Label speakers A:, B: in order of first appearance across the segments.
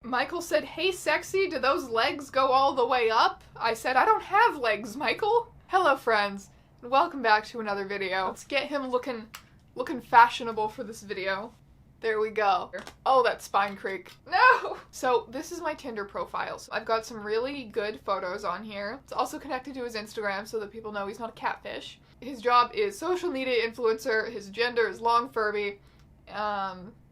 A: Michael said, hey sexy, do those legs go all the way up? I said, I don't have legs, Michael. Hello friends, and welcome back to another video. Let's get him looking fashionable for this video. There we go. Oh, that spine creak. No! So this is my Tinder profile. So I've got some really good photos on here. It's also connected to his Instagram so that people know he's not a catfish. His job is social media influencer. His gender is long Furby.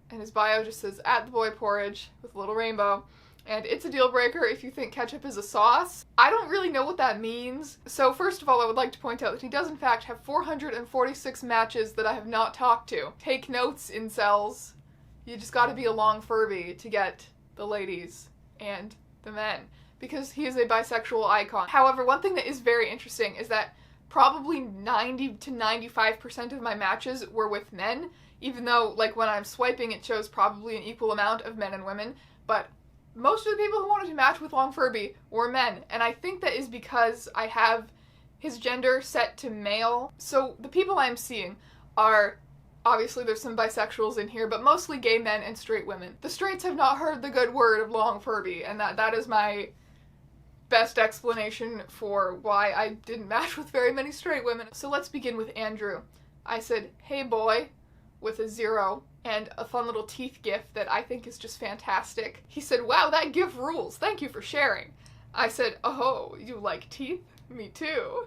A: And his bio just says, @theboyporridge with a little rainbow. And it's a deal breaker if you think ketchup is a sauce. I don't really know what that means. So first of all, I would like to point out that he does in fact have 446 matches that I have not talked to. Take notes, incels. You just gotta be a long Furby to get the ladies and the men, because he is a bisexual icon. However, one thing that is very interesting is that probably 90 to 95% of my matches were with men, even though, like, when I'm swiping it shows probably an equal amount of men and women, but most of the people who wanted to match with long Furby were men, and I think that is because I have his gender set to male. So the people I'm seeing are, obviously there's some bisexuals in here, but mostly gay men and straight women. The straights have not heard the good word of long Furby, and that is my best explanation for why I didn't match with very many straight women. So let's begin with Andrew. I said, hey boy, with a 0, and a fun little teeth gif that I think is just fantastic. He said, wow, that gif rules, thank you for sharing. I said, oh, you like teeth? Me too.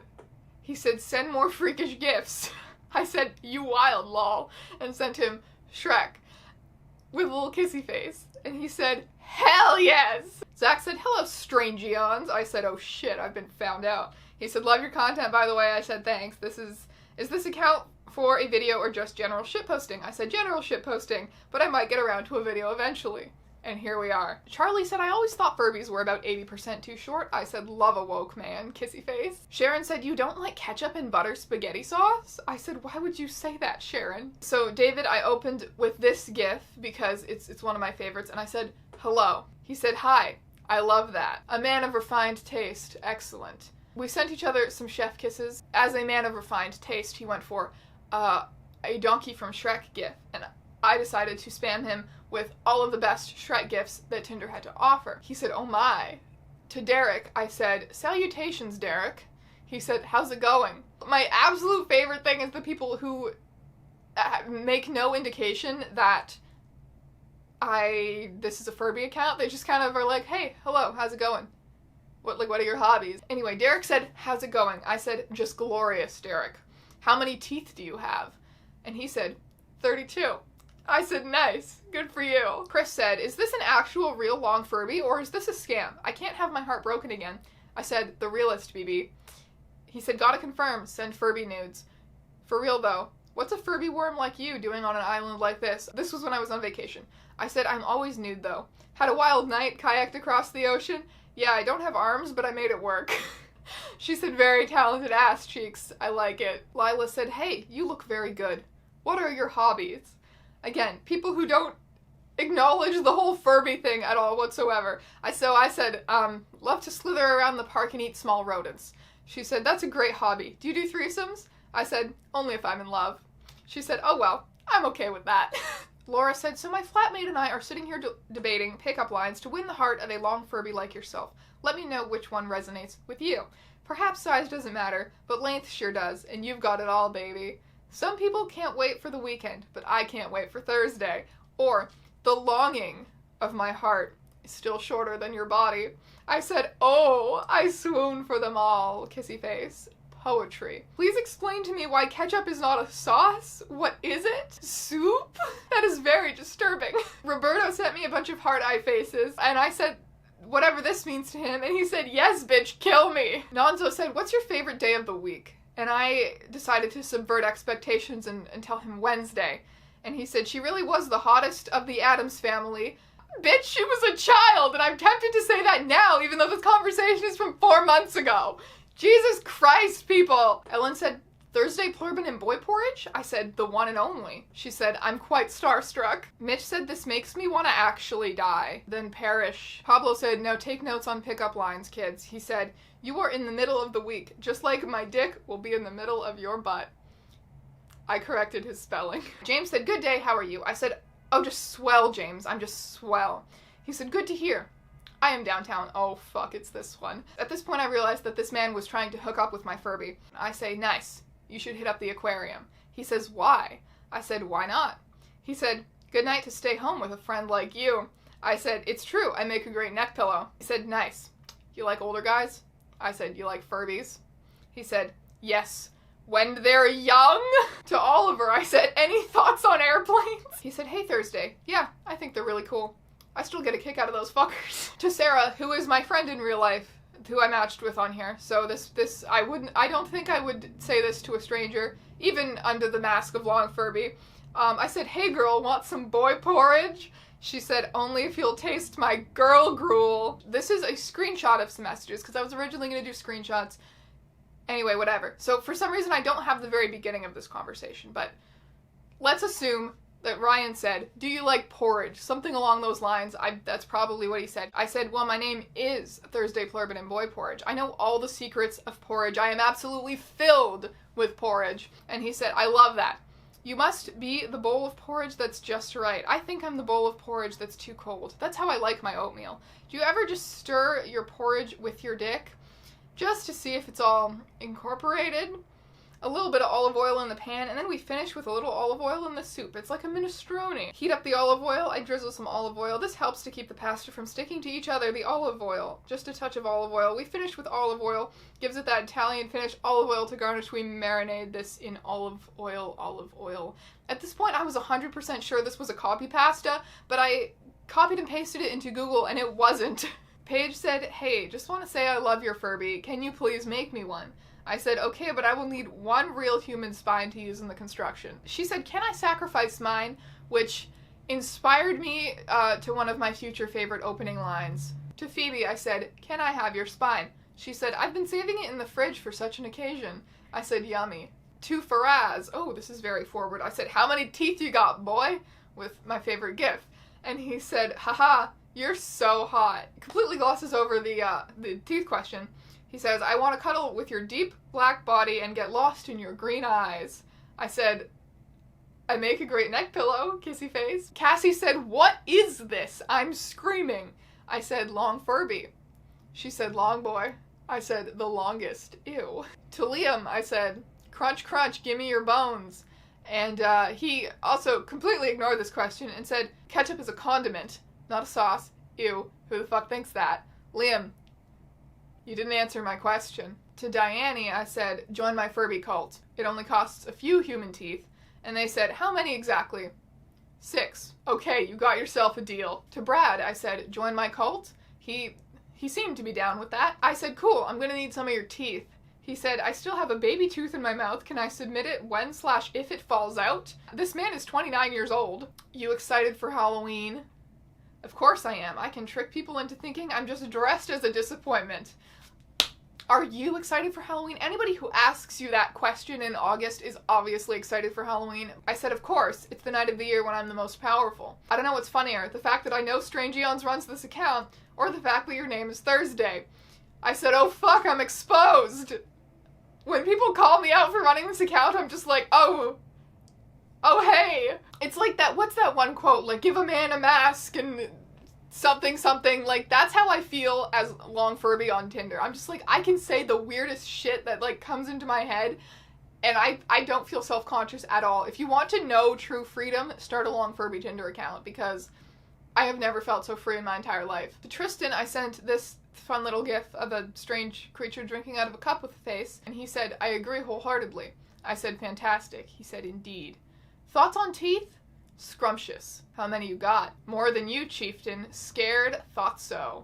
A: He said, send more freakish gifs. I said, you wild, lol, and sent him Shrek with a little kissy face. And he said, hell yes! Zach said, hello, strange ÆONS. I said, oh shit, I've been found out. He said, love your content, by the way. I said, thanks. Is this account for a video or just general shitposting? I said, general shitposting, but I might get around to a video eventually. And here we are. Charlie said, I always thought Furbies were about 80% too short. I said, love a woke man, kissy face. Sharon said, you don't like ketchup and butter spaghetti sauce? I said, why would you say that, Sharon? So David, I opened with this gif because it's one of my favorites, and I said, hello. He said, hi, I love that. A man of refined taste, excellent. We sent each other some chef kisses. As a man of refined taste, he went for a donkey from Shrek gif, and I decided to spam him with all of the best Shrek gifs that Tinder had to offer. He said, oh my. To Derek, I said, salutations, Derek. He said, how's it going? My absolute favorite thing is the people who make no indication that this is a Furby account. They just kind of are like, hey, hello, how's it going? What are your hobbies? Anyway, Derek said, how's it going? I said, just glorious, Derek. How many teeth do you have? And he said, 32. I said, nice. Good for you. Chris said, is this an actual real long Furby or is this a scam? I can't have my heart broken again. I said, the realist, BB. He said, gotta confirm, send Furby nudes. For real though, what's a Furby worm like you doing on an island like this? This was when I was on vacation. I said, I'm always nude though. Had a wild night, kayaked across the ocean. Yeah, I don't have arms, but I made it work. She said, very talented ass cheeks. I like it. Lila said, hey, you look very good. What are your hobbies? Again, people who don't acknowledge the whole Furby thing at all whatsoever. So I said, love to slither around the park and eat small rodents. She said, that's a great hobby. Do you do threesomes? I said, only if I'm in love. She said, oh well, I'm okay with that. Laura said, so my flatmate and I are sitting here debating pickup lines to win the heart of a long Furby like yourself. Let me know which one resonates with you. Perhaps size doesn't matter, but length sure does, and you've got it all, baby. Some people can't wait for the weekend, but I can't wait for Thursday. Or, the longing of my heart is still shorter than your body. I said, oh, I swoon for them all, kissy face. Poetry. Please explain to me why ketchup is not a sauce? What is it? Soup? That is very disturbing. Roberto sent me a bunch of heart eye faces, and I said, whatever this means to him, and he said, yes, bitch, kill me. Nonzo said, what's your favorite day of the week? And I decided to subvert expectations and tell him Wednesday. And he said, she really was the hottest of the Addams family. Bitch, she was a child, and I'm tempted to say that now, even though this conversation is from 4 months ago. Jesus Christ, people! Ellen said, Thursday Plurbin and boy porridge? I said, the one and only. She said, I'm quite starstruck. Mitch said, this makes me want to actually die, then perish. Pablo said, no, take notes on pickup lines, kids. He said, you are in the middle of the week, just like my dick will be in the middle of your butt. I corrected his spelling. James said, good day, how are you? I said, oh, just swell, James. I'm just swell. He said, good to hear. I am downtown. Oh, fuck, it's this one. At this point, I realized that this man was trying to hook up with my Furby. I say, nice. You should hit up the aquarium. He says, why? I said, why not? He said, good night to stay home with a friend like you. I said, it's true. I make a great neck pillow. He said, nice. You like older guys? I said, you like Furbies? He said, yes. When they're young? To Oliver, I said, any thoughts on airplanes? He said, hey, Thursday. Yeah, I think they're really cool. I still get a kick out of those fuckers. To Sarah, who is my friend in real life, who I matched with on here. So I don't think I would say this to a stranger, even under the mask of Long Furby. I said, hey girl, want some boy porridge? She said, only if you'll taste my girl gruel. This is a screenshot of some messages, because I was originally going to do screenshots. Anyway, whatever. So for some reason I don't have the very beginning of this conversation, but let's assume that Ryan said, do you like porridge? Something along those lines. That's probably what he said. I said, well, my name is Thursday Plurbin and Boy Porridge. I know all the secrets of porridge. I am absolutely filled with porridge. And he said, I love that. You must be the bowl of porridge that's just right. I think I'm the bowl of porridge that's too cold. That's how I like my oatmeal. Do you ever just stir your porridge with your dick? Just to see if it's all incorporated? A little bit of olive oil in the pan, and then we finish with a little olive oil in the soup. It's like a minestrone. Heat up the olive oil. I drizzle some olive oil. This helps to keep the pasta from sticking to each other. The olive oil. Just a touch of olive oil. We finish with olive oil. Gives it that Italian finish. Olive oil to garnish. We marinate this in olive oil, olive oil. At this point, I was 100% sure this was a copy pasta, but I copied and pasted it into Google, and it wasn't. Paige said, hey, just want to say I love your Furby. Can you please make me one? I said, okay, but I will need one real human spine to use in the construction. She said, can I sacrifice mine? Which inspired me to one of my future favorite opening lines. To Phoebe, I said, can I have your spine? She said, I've been saving it in the fridge for such an occasion. I said, yummy. To Faraz, oh, this is very forward. I said, how many teeth you got, boy? With my favorite gif. And he said, haha, you're so hot. Completely glosses over the teeth question. He says, I want to cuddle with your deep black body and get lost in your green eyes. I said, I make a great neck pillow, kissy face. Cassie said, what is this? I'm screaming. I said, long Furby. She said, long boy. I said, the longest. Ew. To Liam, I said, crunch, crunch, gimme your bones. And he also completely ignored this question and said, ketchup is a condiment, not a sauce. Ew, who the fuck thinks that? Liam, you didn't answer my question. To Diane, I said, join my Furby cult. It only costs a few human teeth. And they said, how many exactly? 6. Okay, you got yourself a deal. To Brad, I said, join my cult? He seemed to be down with that. I said, cool, I'm gonna need some of your teeth. He said, I still have a baby tooth in my mouth. Can I submit it when/if it falls out? This man is 29 years old. You excited for Halloween? Of course I am. I can trick people into thinking I'm just dressed as a disappointment. Are you excited for Halloween? Anybody who asks you that question in August is obviously excited for Halloween. I said, of course. It's the night of the year when I'm the most powerful. I don't know what's funnier, the fact that I know Strange Eons runs this account, or the fact that your name is Thursday. I said, oh fuck, I'm exposed. When people call me out for running this account, I'm just like, oh hey. It's like that, what's that one quote? Like, give a man a mask and something, like, that's how I feel as Long Furby on Tinder. I'm just like, I can say the weirdest shit that, like, comes into my head, and I don't feel self-conscious at all. If you want to know true freedom, start a Long Furby Tinder account, because I have never felt so free in my entire life. To Tristan, I sent this fun little gif of a strange creature drinking out of a cup with a face, and he said, I agree wholeheartedly. I said, fantastic. He said, indeed. Thoughts on teeth? Scrumptious. How many you got? More than you, chieftain. Scared? Thought so.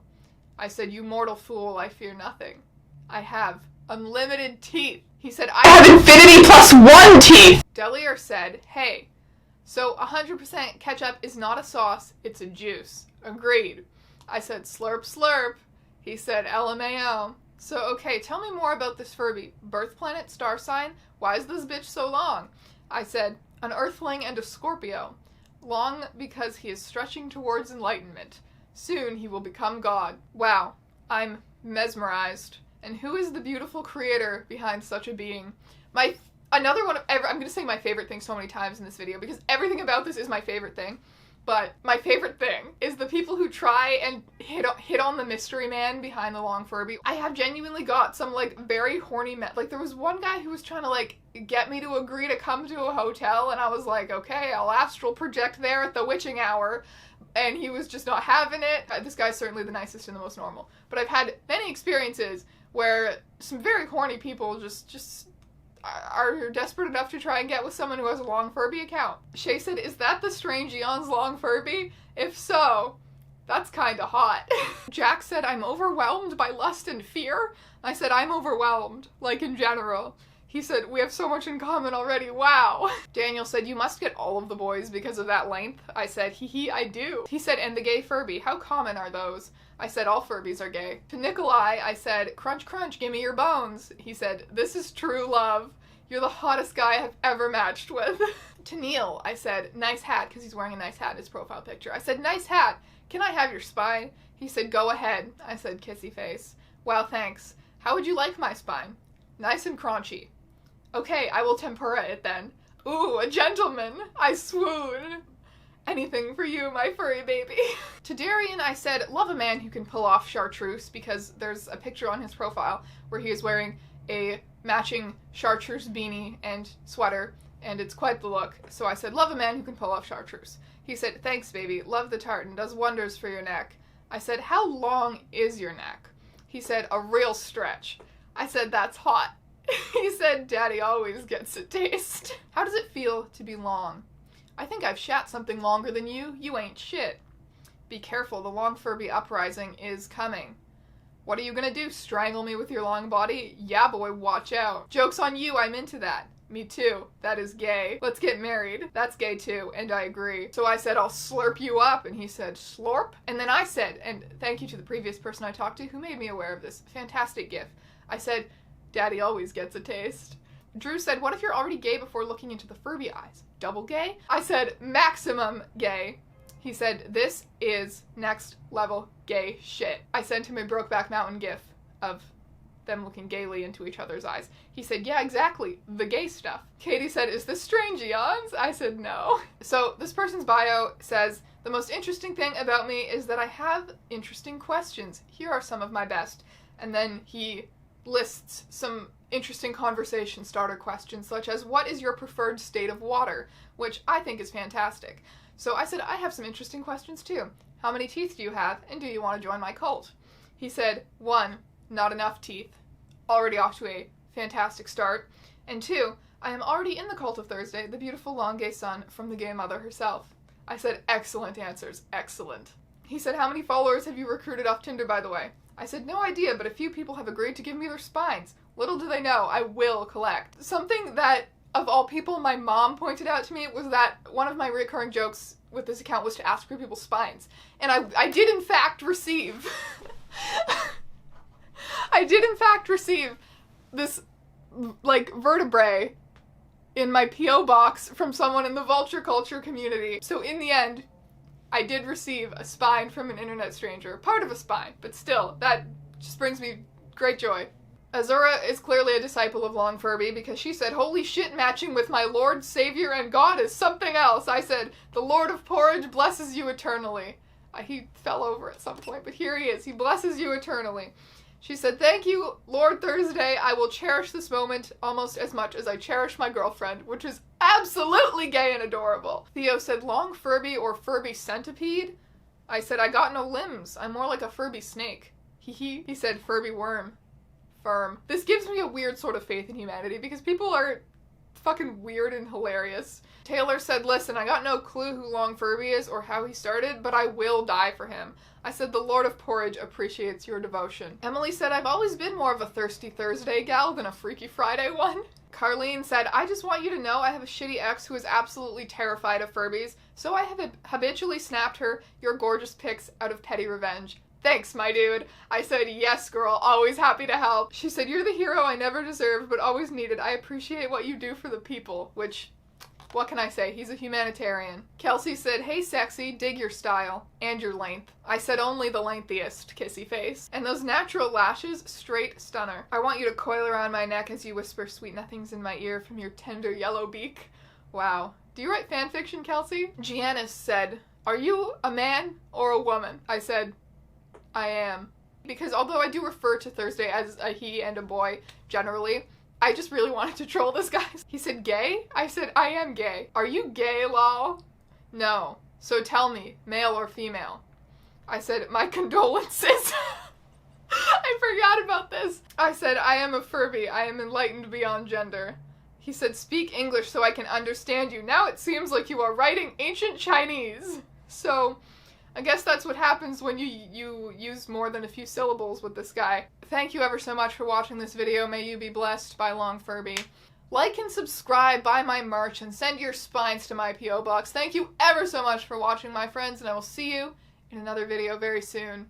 A: I said, you mortal fool, I fear nothing. I have unlimited teeth. He said, I have infinity plus 1 teeth! Delier said, hey, so 100% ketchup is not a sauce, it's a juice. Agreed. I said, slurp, slurp. He said, LMAO. So, okay, tell me more about this Furby. Birth planet, star sign? Why is this bitch so long? I said, an Earthling and a Scorpio. Long because he is stretching towards enlightenment. Soon he will become God. Wow, I'm mesmerized. And who is the beautiful creator behind such a being? Another one of I'm going to say my favorite thing so many times in this video because everything about this is my favorite thing. But my favorite thing is the people who try and hit on the mystery man behind the long Furby. I have genuinely got some, like, very horny men. Like, there was one guy who was trying to, like, get me to agree to come to a hotel, and I was like, okay, I'll astral project there at the witching hour. And he was just not having it. This guy's certainly the nicest and the most normal. But I've had many experiences where some very horny people just are desperate enough to try and get with someone who has a long Furby account. Shay said, is that the strange ÆONS long Furby? If so, that's kinda hot. Jack said, I'm overwhelmed by lust and fear. I said, I'm overwhelmed, like in general. He said, we have so much in common already, wow. Daniel said, you must get all of the boys because of that length. I said, hee hee, I do. He said, and the gay Furby, how common are those? I said, all Furbies are gay. To Nikolai, I said, crunch crunch, gimme your bones. He said, this is true love. You're the hottest guy I've ever matched with. To Neil, I said, nice hat, because he's wearing a nice hat in his profile picture. I said, nice hat, can I have your spine? He said, go ahead. I said, kissy face. Wow, thanks. How would you like my spine? Nice and crunchy. Okay, I will tempura it then. Ooh, a gentleman. I swoon. Anything for you, my furry baby. To Darian, I said, love a man who can pull off chartreuse, because there's a picture on his profile where he is wearing a matching chartreuse beanie and sweater, and it's quite the look. So I said, love a man who can pull off chartreuse. He said, thanks, baby. Love the tartan. Does wonders for your neck. I said, how long is your neck? He said, a real stretch. I said, that's hot. He said, daddy always gets a taste. How does it feel to be long? I think I've shat something longer than you. You ain't shit. Be careful, the long Furby uprising is coming. What are you gonna do, strangle me with your long body? Yeah, boy, watch out. Joke's on you, I'm into that. Me too. That is gay. Let's get married. That's gay too, and I agree. So I said, I'll slurp you up, and he said, slorp? And then I said, and thank you to the previous person I talked to who made me aware of this fantastic gif. I said, daddy always gets a taste. Drew said, what if you're already gay before looking into the Furby eyes? Double gay? I said, maximum gay. He said, this is next level gay shit. I sent him a Brokeback Mountain gif of them looking gaily into each other's eyes. He said, yeah, exactly, the gay stuff. Katie said, is this strange, ÆONS? I said, no. So this person's bio says, the most interesting thing about me is that I have interesting questions. Here are some of my best. And then he lists some interesting conversation starter questions, such as, what is your preferred state of water? Which I think is fantastic. So I said, I have some interesting questions too. How many teeth do you have, and do you want to join my cult? He said, 1, not enough teeth. Already off to a fantastic start. And 2, I am already in the cult of Thursday, the beautiful long gay son from the gay mother herself. I said, excellent answers, excellent. He said, how many followers have you recruited off Tinder, by the way? I said, no idea, but a few people have agreed to give me their spines. Little do they know, I will collect. Something that, of all people, my mom pointed out to me was that one of my recurring jokes with this account was to ask for people's spines. And I did in fact receive... I did in fact receive this, like, vertebrae in my P.O. box from someone in the vulture culture community. So in the end, I did receive a spine from an internet stranger. Part of a spine, but still, that just brings me great joy. Azura is clearly a disciple of Long Furby because she said, holy shit, matching with my Lord, Savior, and God is something else. I said, the Lord of Porridge blesses you eternally. He fell over at some point, but here he is. He blesses you eternally. She said, thank you, Lord Thursday. I will cherish this moment almost as much as I cherish my girlfriend, which is absolutely gay and adorable. Theo said, long Furby or Furby centipede? I said, I got no limbs. I'm more like a Furby snake. He said, Furby worm. Firm. This gives me a weird sort of faith in humanity because people are fucking weird and hilarious. Taylor said, listen, I got no clue who Long Furby is or how he started, but I will die for him. I said, the Lord of Porridge appreciates your devotion. Emily said, I've always been more of a Thirsty Thursday gal than a Freaky Friday one. Carlene said, I just want you to know I have a shitty ex who is absolutely terrified of Furbies, so I have habitually snapped her your gorgeous pics out of petty revenge. Thanks, my dude. I said, yes, girl, always happy to help. She said, you're the hero I never deserved, but always needed. I appreciate what you do for the people, which, what can I say? He's a humanitarian. Kelsey said, hey, sexy, dig your style. And your length. I said, only the lengthiest, kissy face. And those natural lashes, straight stunner. I want you to coil around my neck as you whisper sweet nothings in my ear from your tender yellow beak. Wow. Do you write fanfiction, Kelsey? Giannis said, "Are you a man or a woman?" I said, "I am." Because although I do refer to Thursday as a he and a boy, generally, I just really wanted to troll this guy. He said, "Gay?" I said, "I am gay." "Are you gay, lol?" "No. So tell me, male or female?" I said, "My condolences." I forgot about this. I said, "I am a Furby. I am enlightened beyond gender." He said, "Speak English so I can understand you. Now it seems like you are writing ancient Chinese." So, I guess that's what happens when you use more than a few syllables with this guy. Thank you ever so much for watching this video. May you be blessed by Long Furby. Like and subscribe, buy my merch, and send your spines to my P.O. Box. Thank you ever so much for watching, my friends, and I will see you in another video very soon.